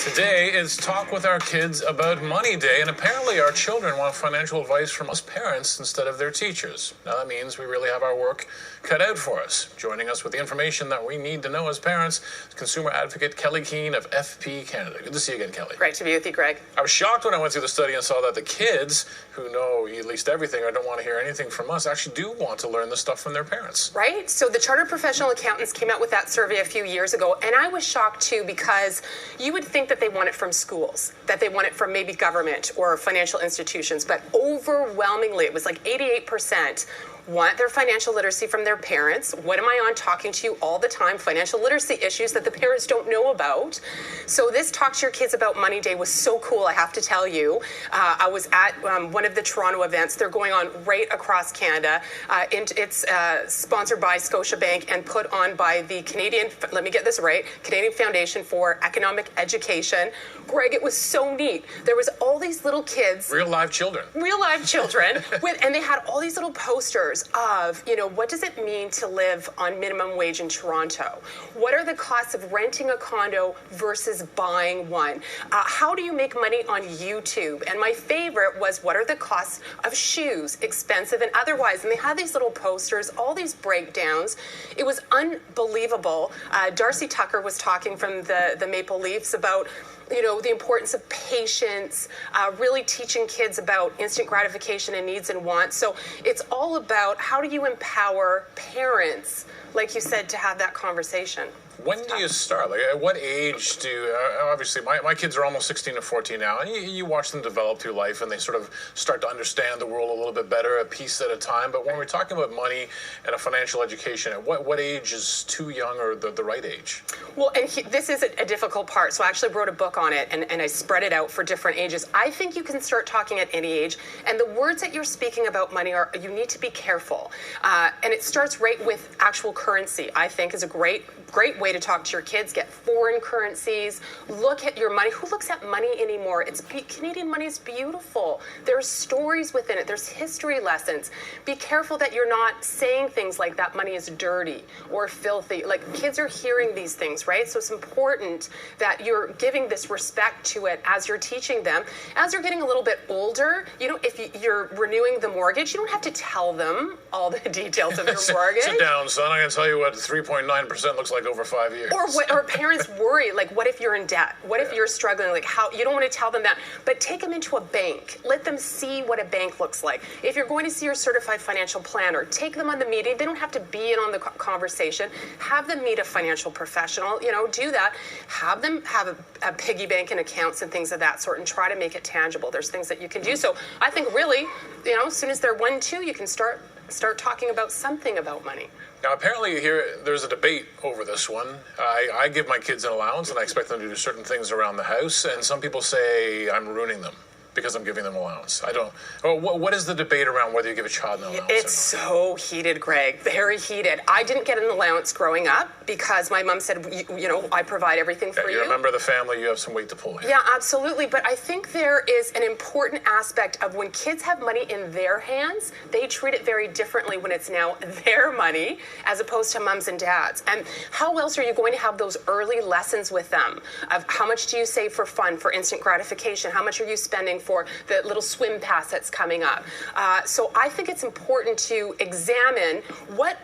Today is Talk with Our Kids About Money Day, and apparently our children want financial advice from us parents instead of their teachers. Now that means we really have our work cut out for us. Joining us with the information that we need to know as parents is consumer advocate Kelley Keehn of FP Canada. Good to see you again, Kelley. Great to be with you, Greg. I was shocked when I went through the study and saw that the kids who know at least everything or don't want to hear anything from us actually do want to learn this stuff from their parents. Right? So the Chartered Professional Accountants came out with that survey a few years ago, and I was shocked too, because you would think that they want it from schools, that they want it from maybe government or financial institutions, but overwhelmingly, it was like 88% want their financial literacy from their parents. What am I on talking to you all the time? Financial literacy issues that the parents don't know about. So this Talk to Your Kids About Money Day was so cool, I have to tell you. I was at one of the Toronto events. They're going on right across Canada. It's sponsored by Scotiabank and put on by the Canadian, let me get this right, Canadian Foundation for Economic Education. Greg, it was so neat. There was all these little kids. Real live children. And they had all these little posters of, what does it mean to live on minimum wage in Toronto? What are the costs of renting a condo versus buying one? How do you make money on YouTube? And my favorite was, what are the costs of shoes, expensive and otherwise? And they had these little posters, all these breakdowns. It was unbelievable. Darcy Tucker was talking from the Maple Leafs about the importance of patience, really teaching kids about instant gratification and needs and wants. So it's all about how do you empower parents, like you said, to have that conversation. When do you start? Like, at what age obviously, my kids are almost 16 and 14 now, and you watch them develop through life, and they sort of start to understand the world a little bit better, a piece at a time. But when we're talking about money and a financial education, at what age is too young or the right age? Well, and this is a difficult part. So I actually wrote a book on it, and I spread it out for different ages. I think you can start talking at any age. And the words that you're speaking about money you need to be careful. And it starts right with actual currency, I think, is a great way to talk to your kids. Get foreign currencies. Look at your money. Who looks at money anymore? Canadian money is beautiful. There's stories within it. There's history lessons. Be careful that you're not saying things like that money is dirty or filthy. Like, kids are hearing these things, right? So it's important that you're giving this respect to it as you're teaching them. As they're getting a little bit older, if you're renewing the mortgage, you don't have to tell them all the details of your mortgage. Sit down, son. I'm going to tell you what 3.9% looks like over 5 years. Or parents worry, like, what if you're in debt? What if you're struggling? Like, how you don't want to tell them that, but take them into a bank. Let them see what a bank looks like. If you're going to see your certified financial planner, take them on the meeting. They don't have to be in on the conversation. Have them meet a financial professional. Do that. Have them have a piggy bank and accounts and things of that sort, and try to make it tangible. There's things that you can do. So I think really, as soon as they're 1, 2, you can start talking about something about money. Now, apparently there's a debate over this one. I give my kids an allowance, and I expect them to do certain things around the house, and some people say I'm ruining them because I'm giving them allowance. I don't. What is the debate around whether you give a child an allowance? It's so heated, Greg. Very heated. I didn't get an allowance growing up because my mom said, I provide everything for you. You're a member of the family. You have some weight to pull here. Yeah, absolutely. But I think there is an important aspect of when kids have money in their hands, they treat it very differently when it's now their money as opposed to mums and dads. And how else are you going to have those early lessons with them of how much do you save for fun, for instant gratification? How much are you spending for the little swim pass that's coming up? So I think it's important to examine what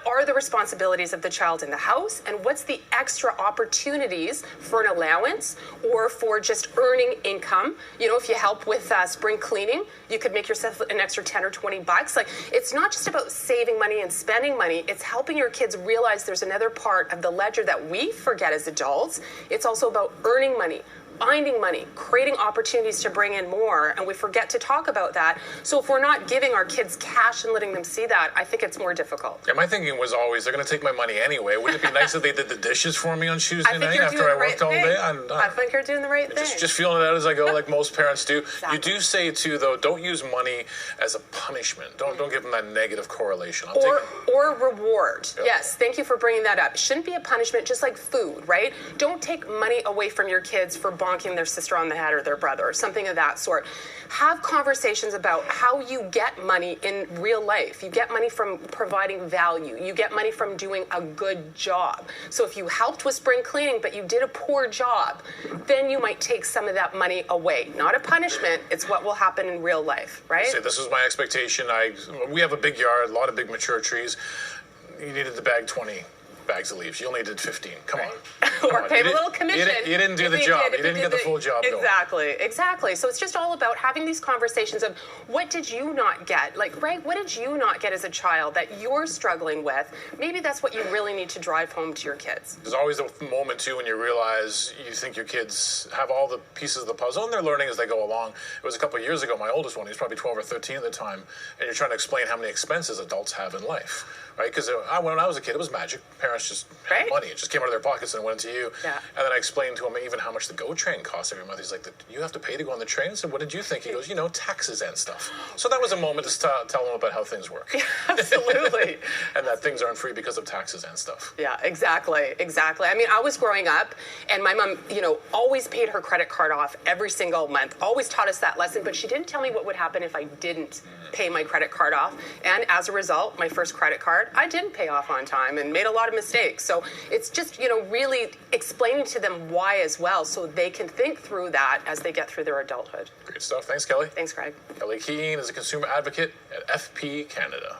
are the responsibilities of the child in the house, and what's the extra opportunities for an allowance or for just earning income. If you help with spring cleaning, you could make yourself an extra 10 or 20 bucks. Like, it's not just about saving money and spending money. It's helping your kids realize there's another part of the ledger that we forget as adults. It's also about earning money, finding money, creating opportunities to bring in more, and we forget to talk about that. So if we're not giving our kids cash and letting them see that, I think it's more difficult. Yeah, my thinking was always, they're going to take my money anyway. Wouldn't it be nice if they did the dishes for me on Tuesday night after I worked all day? I think you're doing the right thing. Just feeling it out as I go, like most parents do. Exactly. You do say, too, though, don't use money as a punishment. Don't give them that negative correlation. Or reward. Yep. Yes, thank you for bringing that up. It shouldn't be a punishment, just like food, right? Don't take money away from your kids for buying bonking their sister on the head or their brother or something of that sort. Have conversations about how you get money in real life. You get money from providing value. You get money from doing a good job. So if you helped with spring cleaning, but you did a poor job, then you might take some of that money away. Not a punishment, it's what will happen in real life, right? Say, this was my expectation. We have a big yard, a lot of big mature trees. You needed to bag 20 bags of leaves. You only did 15. Come on. Or pay a little commission. You didn't do the job. You didn't get the full job going. Exactly. So it's just all about having these conversations of what did you not get? Like, Greg, what did you not get as a child that you're struggling with? Maybe that's what you really need to drive home to your kids. There's always a moment, too, when you realize you think your kids have all the pieces of the puzzle and they're learning as they go along. It was a couple of years ago, my oldest one, he was probably 12 or 13 at the time, and you're trying to explain how many expenses adults have in life. Right? Because when I was a kid, it was magic. Parents just had money. It just came out of their pockets and went into you. Yeah. And then I explained to him even how much the GO train costs every month. He's like, you have to pay to go on the train? I said, what did you think? He goes, taxes and stuff. So that was a moment to tell him about how things work. Yeah, absolutely. And that things aren't free because of taxes and stuff. Yeah, exactly. I mean, I was growing up, and my mom, always paid her credit card off every single month, always taught us that lesson, but she didn't tell me what would happen if I didn't pay my credit card off. And as a result, my first credit card, I didn't pay off on time and made a lot of mistakes. So it's just, really explaining to them why as well, so they can think through that as they get through their adulthood. Great stuff. Thanks, Kelley. Thanks, Greg. Kelley Keehn is a consumer advocate at FP Canada.